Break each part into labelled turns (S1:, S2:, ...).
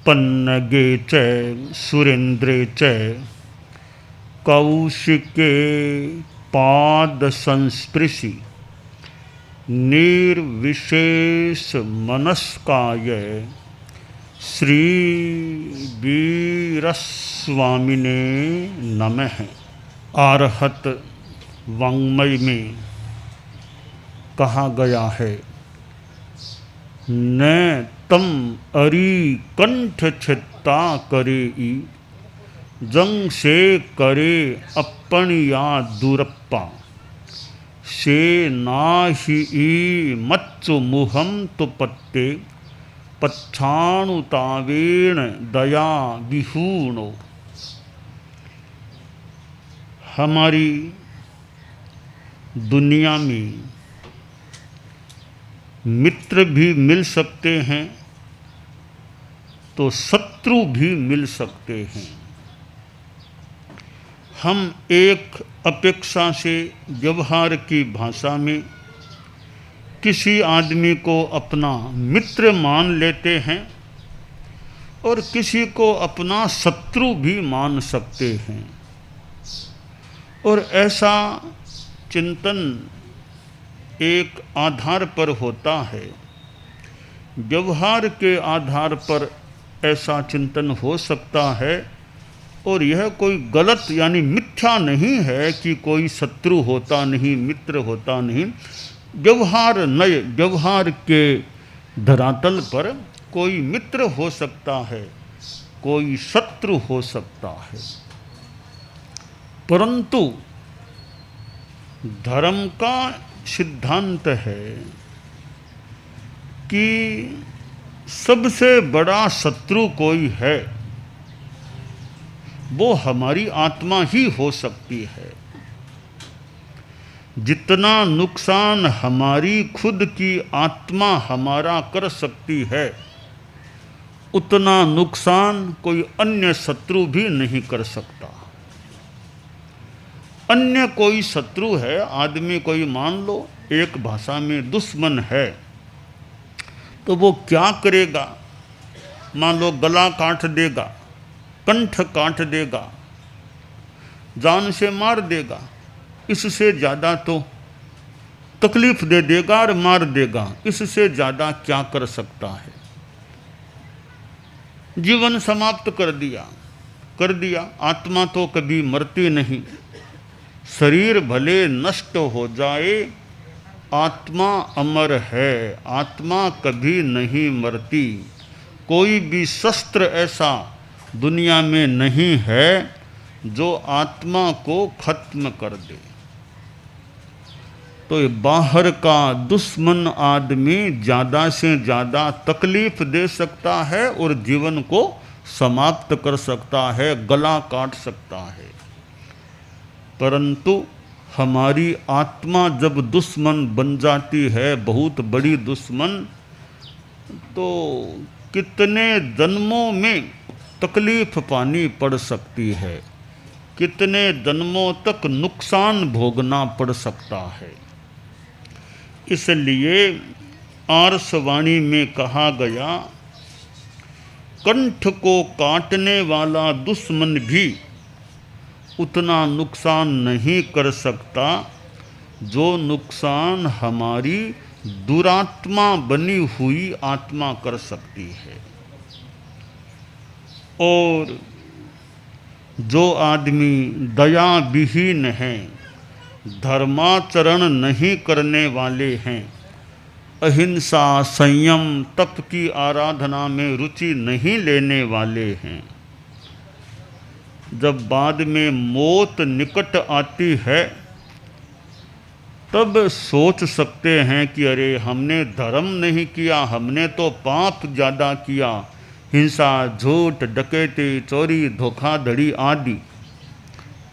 S1: पन्नगे च सुरेन्द्रे च कौशिके पाद संस्पृशि निर्विशेष मनस्काय श्री वीरस्वामिने नमः। आरहत वाङ्मय में कहा गया है, न तम अरी कंठ छित्ता करे ई, जंग से करे अपनिया दुरप्पा, से नाहि ई मच्चु मुहम तो पत्ते, पच्छाणुतावेण दया विहूणो। हमारी दुनिया में मित्र भी मिल सकते हैं तो शत्रु भी मिल सकते हैं। हम एक अपेक्षा से व्यवहार की भाषा में किसी आदमी को अपना मित्र मान लेते हैं और किसी को अपना शत्रु भी मान सकते हैं। और ऐसा चिंतन एक आधार पर होता है, व्यवहार के आधार पर ऐसा चिंतन हो सकता है। और यह कोई गलत यानी मिथ्या नहीं है कि कोई शत्रु होता नहीं, मित्र होता नहीं। व्यवहार के धरातल पर कोई मित्र हो सकता है, कोई शत्रु हो सकता है। परंतु धर्म का सिद्धांत है कि सबसे बड़ा शत्रु कोई है, वो हमारी आत्मा ही हो सकती है। जितना नुकसान हमारी खुद की आत्मा हमारा कर सकती है, उतना नुकसान कोई अन्य शत्रु भी नहीं कर सकता। अन्य कोई शत्रु है, आदमी कोई मान लो एक भाषा में दुश्मन है, तो वो क्या करेगा? मान लो गला काट देगा, कंठ काट देगा, जान से मार देगा, इससे ज़्यादा तो तकलीफ दे देगा और मार देगा। इससे ज़्यादा क्या कर सकता है? जीवन समाप्त कर दिया। आत्मा तो कभी मरती नहीं। शरीर भले नष्ट हो जाए, आत्मा अमर है, आत्मा कभी नहीं मरती। कोई भी शस्त्र ऐसा दुनिया में नहीं है जो आत्मा को खत्म कर दे। तो ये बाहर का दुश्मन आदमी ज़्यादा से ज़्यादा तकलीफ दे सकता है और जीवन को समाप्त कर सकता है, गला काट सकता है। परंतु हमारी आत्मा जब दुश्मन बन जाती है, बहुत बड़ी दुश्मन, तो कितने जन्मों में तकलीफ पानी पड़ सकती है, कितने जन्मों तक नुकसान भोगना पड़ सकता है। इसलिए आर्षवाणी में कहा गया, कंठ को काटने वाला दुश्मन भी उतना नुकसान नहीं कर सकता जो नुकसान हमारी दुरात्मा बनी हुई आत्मा कर सकती है। और जो आदमी दया विहीन हैं, धर्माचरण नहीं करने वाले हैं, अहिंसा संयम तप की आराधना में रुचि नहीं लेने वाले हैं, जब बाद में मौत निकट आती है तब सोच सकते हैं कि अरे हमने धर्म नहीं किया, हमने तो पाप ज़्यादा किया, हिंसा झूठ डकैती चोरी धोखाधड़ी आदि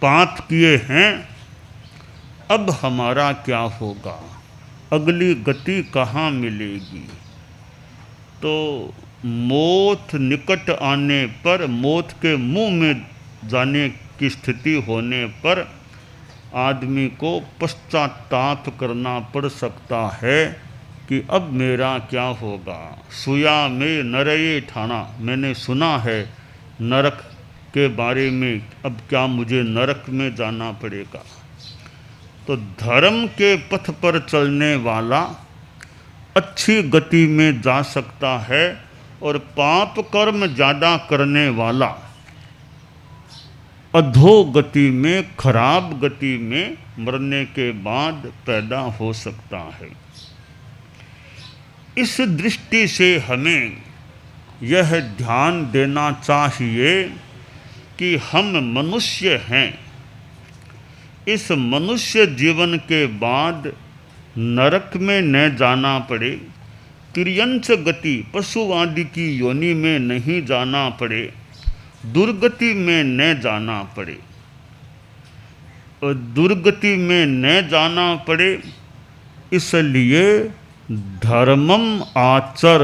S1: पाप किए हैं, अब हमारा क्या होगा, अगली गति कहाँ मिलेगी। तो मौत निकट आने पर, मौत के मुंह में जाने की स्थिति होने पर आदमी को पश्चाताप करना पड़ सकता है कि अब मेरा क्या होगा। सुया में नरये ठाना, मैंने सुना है नरक के बारे में, अब क्या मुझे नरक में जाना पड़ेगा। तो धर्म के पथ पर चलने वाला अच्छी गति में जा सकता है और पाप कर्म ज़्यादा करने वाला अधोगति में, खराब गति में मरने के बाद पैदा हो सकता है। इस दृष्टि से हमें यह ध्यान देना चाहिए कि हम मनुष्य हैं। इस मनुष्य जीवन के बाद नरक में न जाना पड़े, तिर्यंच गति पशु आदि की योनि में नहीं जाना पड़े, दुर्गति में न जाना पड़े। और दुर्गति में न जाना पड़े इसलिए धर्मम आचर,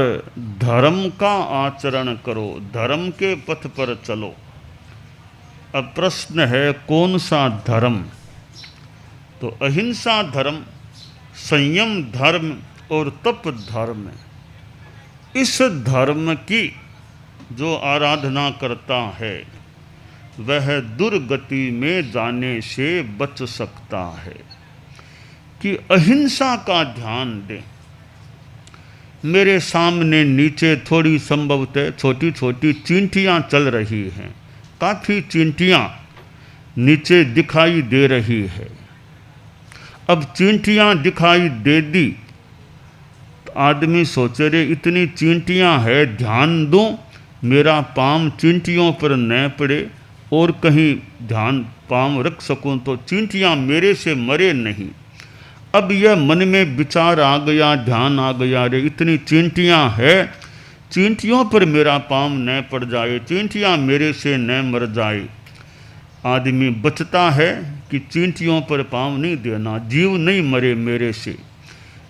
S1: धर्म का आचरण करो, धर्म के पथ पर चलो। अब प्रश्न है कौन सा धर्म? तो अहिंसा धर्म, संयम धर्म और तप धर्म। इस धर्म की जो आराधना करता है वह दुर्गति में जाने से बच सकता है। कि अहिंसा का ध्यान दें। मेरे सामने नीचे थोड़ी संभवतः छोटी छोटी चींटियाँ चल रही हैं, काफ़ी चींटियाँ नीचे दिखाई दे रही है। अब चींटियाँ दिखाई दे दी तो आदमी सोचे रे इतनी चींटियाँ है, ध्यान दूँ मेरा पाँव चींटियों पर न पड़े और कहीं ध्यान पाँव रख सकूँ तो चींटियाँ मेरे से मरे नहीं। अब यह मन में विचार आ गया, ध्यान आ गया, रे इतनी चींटियाँ है, चींटियों पर मेरा पाँव न पड़ जाए, चींटियाँ मेरे से न मर जाए। आदमी बचता है कि चींटियों पर पाँव नहीं देना, जीव नहीं मरे मेरे से।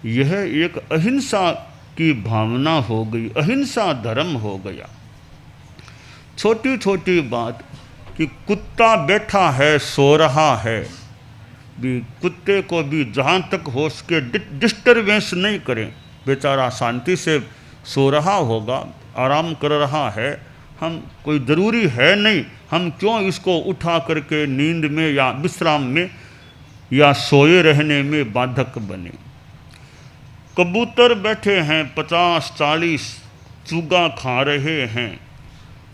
S1: यह एक अहिंसा की भावना हो गई, अहिंसा धर्म हो गया। छोटी छोटी बात कि कुत्ता बैठा है सो रहा है, भी कुत्ते को भी जहाँ तक हो सके डिस्टर्बेंस नहीं करें, बेचारा शांति से सो रहा होगा, आराम कर रहा है, हम कोई ज़रूरी है नहीं हम क्यों इसको उठा करके नींद में या विश्राम में या सोए रहने में बाधक बने। कबूतर बैठे हैं 50-40 चूगा खा रहे हैं,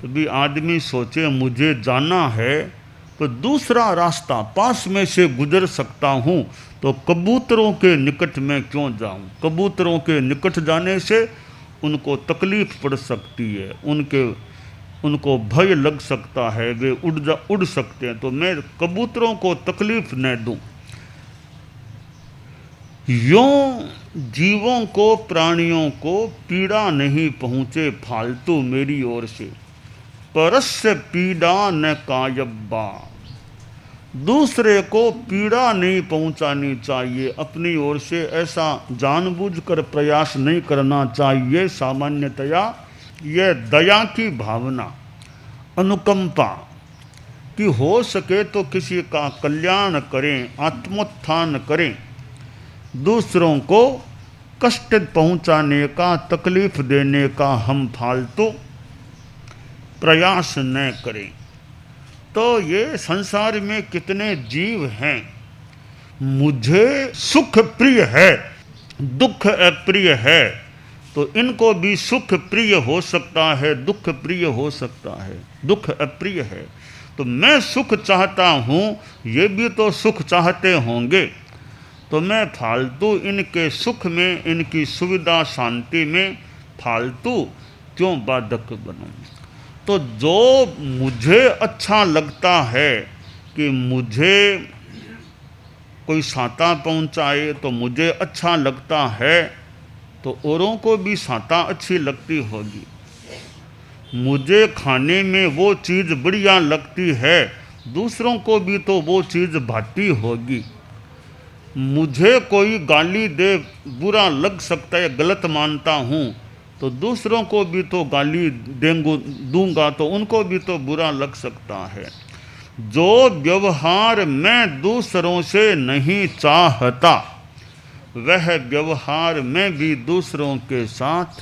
S1: तो भी आदमी सोचे मुझे जाना है तो दूसरा रास्ता पास में से गुजर सकता हूँ, तो कबूतरों के निकट में क्यों जाऊँ। कबूतरों के निकट जाने से उनको तकलीफ़ पड़ सकती है, उनको भय लग सकता है, वे उड़ सकते हैं, तो मैं कबूतरों को तकलीफ़ न दूँ। यों जीवों को, प्राणियों को पीड़ा नहीं पहुँचे फालतू मेरी ओर से, परस्य पीड़ा न कायब्बा। दूसरे को पीड़ा नहीं पहुंचानी चाहिए, अपनी ओर से ऐसा जानबूझकर प्रयास नहीं करना चाहिए। सामान्यतया यह दया की भावना, अनुकंपा कि हो सके तो किसी का कल्याण करें, आत्मोत्थान करें, दूसरों को कष्ट पहुंचाने का, तकलीफ देने का हम फालतू प्रयास न करें। तो ये संसार में कितने जीव हैं, मुझे सुख प्रिय है, दुख अप्रिय है, तो इनको भी सुख प्रिय हो सकता है, दुख प्रिय हो सकता है, दुख अप्रिय है। तो मैं सुख चाहता हूँ, ये भी तो सुख चाहते होंगे, तो मैं फालतू इनके सुख में, इनकी सुविधा शांति में फालतू क्यों बाधक बनूं। तो जो मुझे अच्छा लगता है कि मुझे कोई सहायता पहुंचाए तो मुझे अच्छा लगता है, तो औरों को भी सहायता अच्छी लगती होगी। मुझे खाने में वो चीज़ बढ़िया लगती है, दूसरों को भी तो वो चीज़ भाती होगी। मुझे कोई गाली दे, बुरा लग सकता है, गलत मानता हूँ, तो दूसरों को भी तो गाली दूंगा तो उनको भी तो बुरा लग सकता है। जो व्यवहार मैं दूसरों से नहीं चाहता वह व्यवहार मैं भी दूसरों के साथ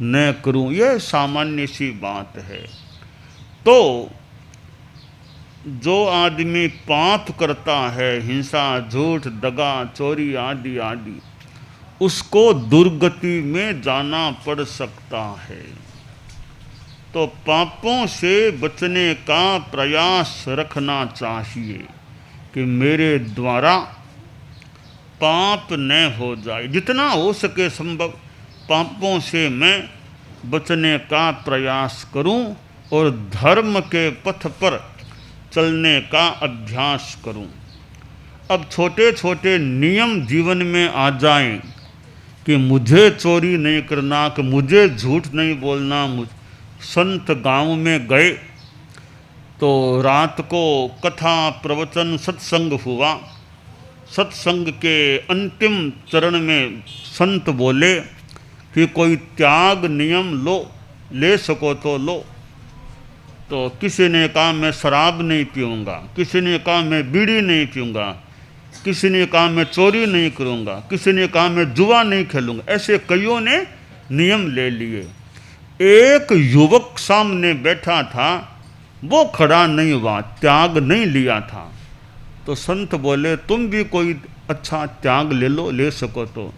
S1: न करूं। यह सामान्य सी बात है। तो जो आदमी पाप करता है, हिंसा, झूठ, दगा, चोरी आदि आदि, उसको दुर्गति में जाना पड़ सकता है। तो पापों से बचने का प्रयास रखना चाहिए कि मेरे द्वारा पाप न हो जाए। जितना हो सके संभव पापों से मैं बचने का प्रयास करूं और धर्म के पथ पर चलने का अभ्यास करूं। अब छोटे छोटे नियम जीवन में आ जाएं कि मुझे चोरी नहीं करना, कि मुझे झूठ नहीं बोलना। संत गांव में गए तो रात को कथा प्रवचन सत्संग हुआ। सत्संग के अंतिम चरण में संत बोले कि कोई त्याग नियम लो, ले सको तो लो। तो किसी ने कहा मैं शराब नहीं पीऊँगा, किसी ने कहा मैं बीड़ी नहीं पीऊँगा, किसी ने कहा मैं चोरी नहीं करूँगा, किसी ने कहा मैं जुआ नहीं खेलूँगा। ऐसे कईयों ने नियम ले लिए। एक युवक सामने बैठा था, वो खड़ा नहीं हुआ, त्याग नहीं लिया था। तो संत बोले तुम भी कोई अच्छा त्याग ले लो, ले सको तो।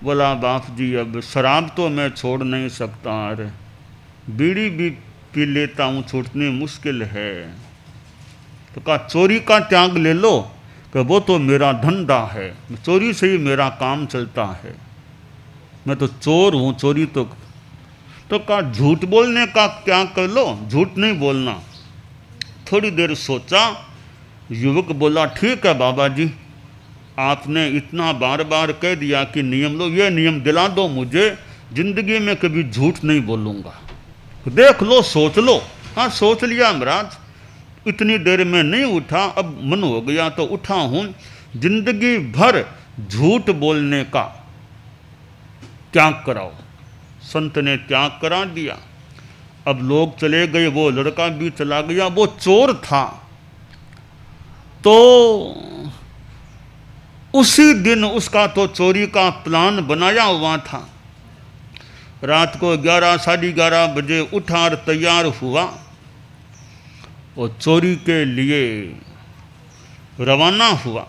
S1: बोला बाप जी अब शराब तो मैं छोड़ नहीं सकता, अरे बीड़ी भी पी लेता हूँ, छूटनी मुश्किल है। तो कहा चोरी का त्याग ले लो, कि वो तो मेरा धंधा है, चोरी से ही मेरा काम चलता है, मैं तो चोर हूँ, चोरी तो कहा झूठ बोलने का त्याग कर लो, झूठ नहीं बोलना। थोड़ी देर सोचा, युवक बोला ठीक है बाबा जी, आपने इतना बार बार कह दिया कि नियम लो, ये नियम दिला दो मुझे, जिंदगी में कभी झूठ नहीं बोलूँगा। देख लो, सोच लो। हाँ सोच लिया महाराज, इतनी देर में नहीं उठा, अब मन हो गया तो उठा हूँ। जिंदगी भर झूठ बोलने का त्याग कराओ। संत ने त्याग करा दिया। अब लोग चले गए, वो लड़का भी चला गया। वो चोर था तो उसी दिन उसका तो चोरी का प्लान बनाया हुआ था। रात को 11 साढ़े 11 बजे उठा और तैयार हुआ और चोरी के लिए रवाना हुआ।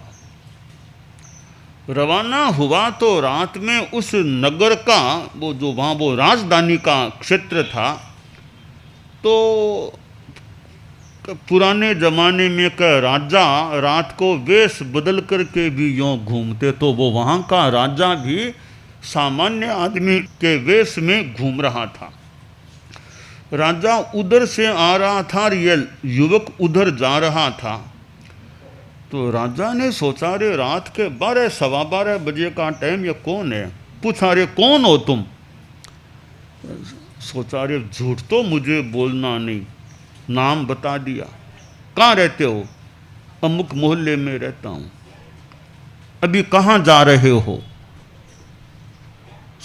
S1: रवाना हुआ तो रात में उस नगर का वो जो वहाँ वो राजधानी का क्षेत्र था, तो पुराने ज़माने में का राजा रात को वेश बदल करके भी यूँ घूमते, तो वो वहाँ का राजा भी सामान्य आदमी के वेश में घूम रहा था। राजा उधर से आ रहा था और ये युवक उधर जा रहा था। तो राजा ने सोचा रे रात के 12 सवा 12 बजे का टाइम, ये कौन है? पूछा रे कौन हो तुम? सोचा रे झूठ तो मुझे बोलना नहीं, नाम बता दिया। कहाँ रहते हो? अमुक मोहल्ले में रहता हूँ। अभी कहाँ जा रहे हो?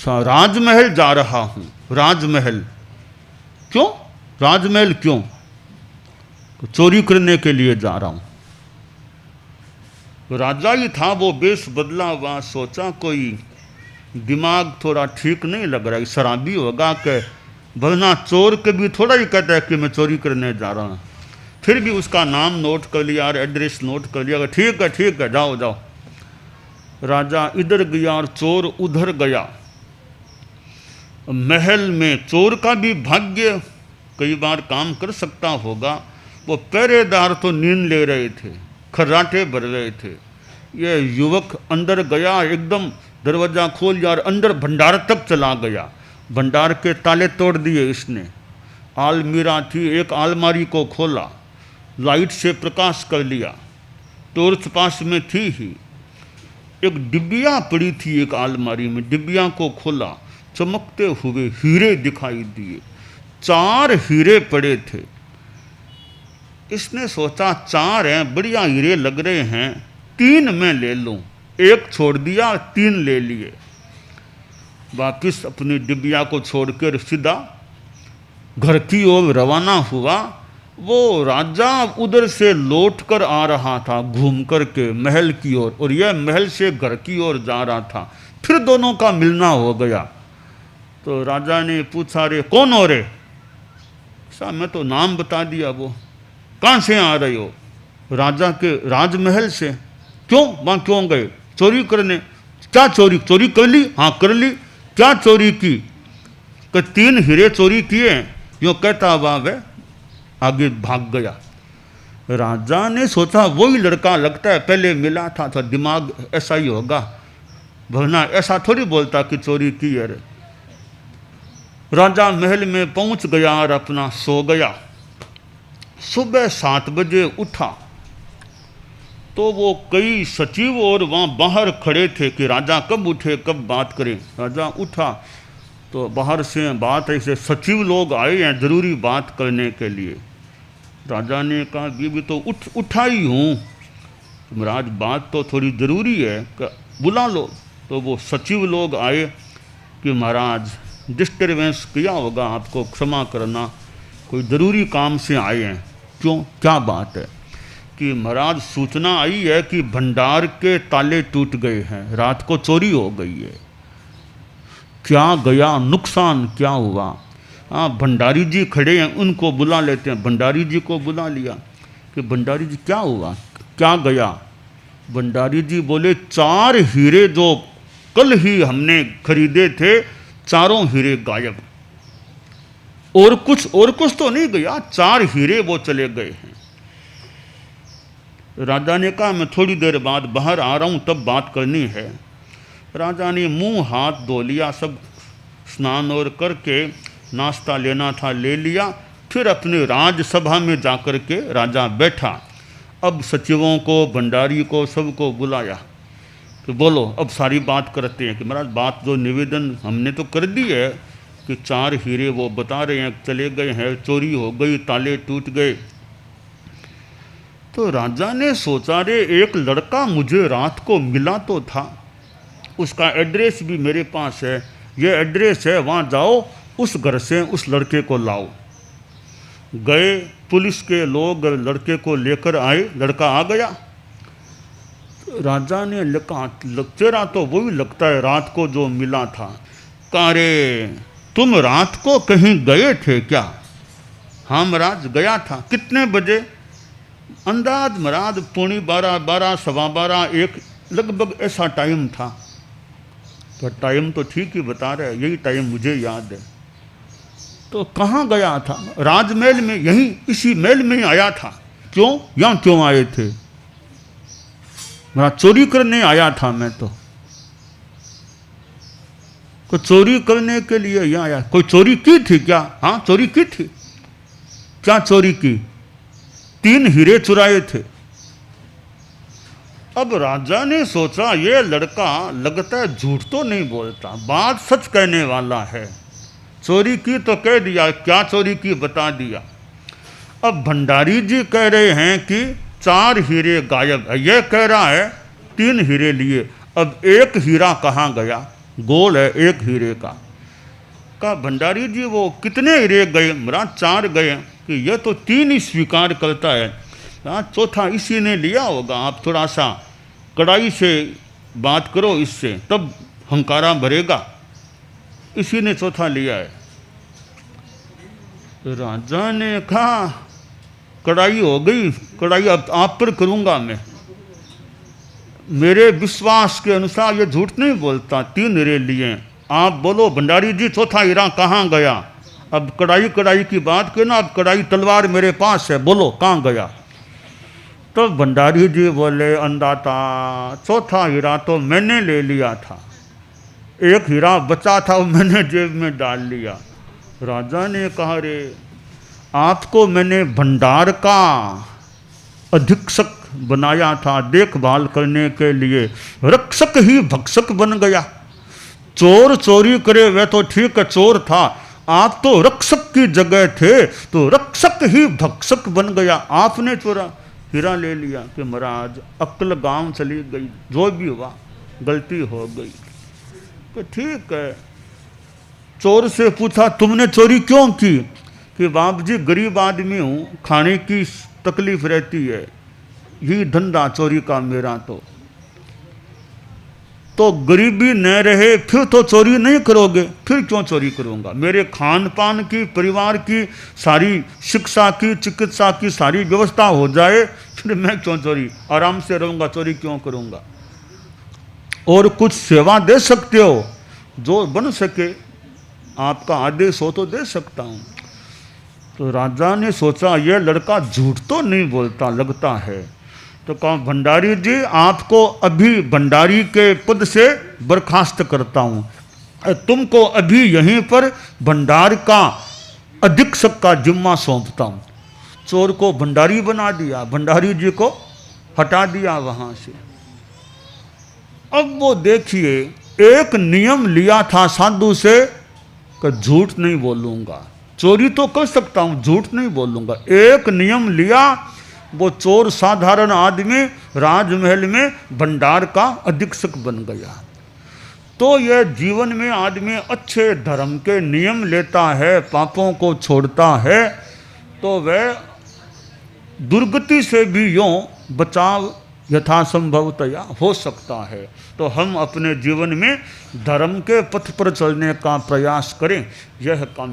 S1: राजमहल जा रहा हूँ। राजमहल क्यों? राजमहल क्यों? तो चोरी करने के लिए जा रहा हूँ। राजा ही था, वो बेश बदला हुआ। सोचा कोई दिमाग थोड़ा ठीक नहीं लग रहा है, शराबी होगा कि वरना चोर के भी थोड़ा ही कहता है कि मैं चोरी करने जा रहा हूँ। फिर भी उसका नाम नोट कर लिया और एड्रेस नोट कर लिया। ठीक है जाओ जाओ। राजा इधर गया और चोर उधर गया। महल में चोर का भी भाग्य कई बार काम कर सकता होगा। वो पहरेदार तो नींद ले रहे थे, खर्राटे भर रहे थे। ये युवक अंदर गया, एकदम दरवाज़ा खोल दिया और अंदर भंडार तक चला गया। भंडार के ताले तोड़ दिए इसने। आलमीरा थी, एक अलमारी को खोला, लाइट से प्रकाश कर लिया। टॉर्च पास में थी ही। एक डिब्बिया पड़ी थी एक अलमारी में, डिब्बिया को खोला, चमकते हुए हीरे दिखाई दिए। 4 हीरे पड़े थे। इसने सोचा 4 हैं, बढ़िया हीरे लग रहे हैं, 3 मैं ले लूं। 1 छोड़ दिया, 3 ले लिए। वापिस अपनी डिबिया को छोड़कर सीधा घर की ओर रवाना हुआ वो राजा उधर से लौट कर आ रहा था घूम कर के महल की ओर, और यह महल से घर की ओर जा रहा था। फिर दोनों का मिलना हो गया। तो राजा ने पूछा, रे कौन हो रे? साहब मैं तो नाम बता दिया। वो कहाँ से आ रहे हो? राजा के राजमहल से। क्यों? वहाँ क्यों गए? चोरी करने। क्या चोरी? चोरी कर ली? हाँ कर ली। क्या चोरी की? कि 3 हीरे चोरी किए। यूँ कहता वह आगे भाग गया। राजा ने सोचा वही लड़का लगता है, पहले मिला था, तो दिमाग ऐसा ही होगा, वरना ऐसा थोड़ी बोलता कि चोरी की है। राजा महल में पहुंच गया और अपना सो गया। सुबह 7 बजे उठा तो वो कई सचिव और वहाँ बाहर खड़े थे कि राजा कब उठे, कब बात करें। राजा उठा तो बाहर से बात ऐसे सचिव लोग आए हैं ज़रूरी बात करने के लिए। राजा ने कहा भी तो उठा ही हूँ महाराज, बात तो थोड़ी ज़रूरी है, बुला लो। तो वो सचिव लोग आए कि महाराज डिस्टर्बेंस किया होगा, आपको क्षमा करना, कोई ज़रूरी काम से आए हैं। क्यों, क्या बात है? कि महाराज सूचना आई है कि भंडार के ताले टूट गए हैं, रात को चोरी हो गई है। क्या गया, नुकसान क्या हुआ? हाँ भंडारी जी खड़े हैं, उनको बुला लेते हैं। भंडारी जी को बुला लिया कि भंडारी जी क्या हुआ, क्या गया? भंडारी जी बोले 4 हीरे जो कल ही हमने खरीदे थे, चारों हीरे गायब। और कुछ तो नहीं गया, 4 हीरे वो चले गए हैं। राजा ने कहा मैं थोड़ी देर बाद बाहर आ रहा हूँ, तब बात करनी है। राजा ने मुंह हाथ धो लिया, सब स्नान और करके नाश्ता लेना था ले लिया। फिर अपने राजसभा में जाकर के राजा बैठा। अब सचिवों को, भंडारी को, सबको बुलाया कि बोलो अब सारी बात करते हैं। कि महाराज बात जो निवेदन हमने तो कर दी है कि 4 हीरे वो बता रहे हैं चले गए हैं, चोरी हो गई, ताले टूट गए। तो राजा ने सोचा, रे एक लड़का मुझे रात को मिला तो था, उसका एड्रेस भी मेरे पास है, ये एड्रेस है, वहाँ जाओ, उस घर से उस लड़के को लाओ। गए, पुलिस के लोग लड़के को लेकर आए, लड़का आ गया। राजा ने लिखा, चेहरा तो वही लगता है रात को जो मिला था। कहा रे तुम रात को कहीं गए थे क्या? हाँ महाराज गया था। कितने बजे? अंदाज महाराज 12:45, 12, सवा 12, 1 लगभग ऐसा टाइम था। तो टाइम तो ठीक ही बता रहे, यही टाइम मुझे याद है। तो कहाँ गया था? राजमहल में, यहीं इसी महल में ही आया था। क्यों? यहाँ क्यों आए थे? महाराज चोरी करने आया था मैं तो चोरी करने के लिए यहाँ आया। कोई चोरी की थी क्या? हाँ चोरी की थी। क्या चोरी की? 3 हीरे चुराए थे। अब राजा ने सोचा ये लड़का लगता है झूठ तो नहीं बोलता, बात सच कहने वाला है। चोरी की तो कह दिया, क्या चोरी की बता दिया। अब भंडारी जी कह रहे हैं कि 4 हीरे गायब है, यह कह रहा है 3 हीरे लिए। अब 1 हीरा कहाँ गया? गोल है 1 हीरे का। कहा भंडारी जी वो कितने हीरे गए? महाराज 4 गए। कि यह तो 3 ही स्वीकार करता है, चौथा इसी ने लिया होगा। आप थोड़ा सा कड़ाई से बात करो इससे, तब हंकारा भरेगा। इसी ने चौथा लिया है। राजा ने कहा कड़ाई हो गई, कड़ाई अब आप पर करूंगा मैं। मेरे विश्वास के अनुसार ये झूठ नहीं बोलता, 3 हीरे लिए। आप बोलो भंडारी जी चौथा हीरा कहाँ गया? अब कड़ाई की बात करना, अब कड़ाई तलवार मेरे पास है, बोलो कहाँ गया? तो भंडारी जी बोले अंदाता चौथा हीरा तो मैंने ले लिया था, 1 हीरा बचा था वो मैंने जेब में डाल लिया। राजा ने कहा रे आपको मैंने भंडार का अधीक्षक बनाया था देखभाल करने के लिए, रक्षक ही भक्षक बन गया। चोर चोरी करे वह तो ठीक है, चोर था, आप तो रक्षक की जगह थे तो रक्षक ही भक्षक बन गया। आपने चोरा हीरा ले लिया। कि महाराज अक्ल गांव चली गई, जो भी हुआ गलती हो गई। तो ठीक है। चोर से पूछा तुमने चोरी क्यों की? कि बाप जी गरीब आदमी हूँ, खाने की तकलीफ रहती है, यही धंधा चोरी का मेरा। तो गरीबी न रहे फिर तो चोरी नहीं करोगे, फिर क्यों चोरी करूँगा? मेरे खान पान की, परिवार की सारी शिक्षा की, चिकित्सा की सारी व्यवस्था हो जाए, फिर मैं क्यों चोरी? आराम से रहूँगा, चोरी क्यों करूँगा? और कुछ सेवा दे सकते हो, जो बन सके, आपका आदेश हो तो दे सकता हूँ। तो राजा ने सोचा यह लड़का झूठ तो नहीं बोलता लगता है। तो कहा भंडारी जी, आपको अभी भंडारी के पद से बर्खास्त करता हूँ, तुमको अभी यहीं पर भंडार का अधीक्षक का जिम्मा सौंपता हूँ। चोर को भंडारी बना दिया, भंडारी जी को हटा दिया वहाँ से। अब वो देखिए, एक नियम लिया था साधु से कि झूठ नहीं बोलूँगा, चोरी तो कर सकता हूँ, झूठ नहीं बोलूँगा। एक नियम लिया, वो चोर साधारण आदमी राजमहल में भंडार का अधीक्षक बन गया। तो यह जीवन में आदमी अच्छे धर्म के नियम लेता है, पापों को छोड़ता है, तो वह दुर्गति से भी यूँ बचाव यथासंभवतया हो सकता है। तो हम अपने जीवन में धर्म के पथ पर चलने का प्रयास करें, यह काम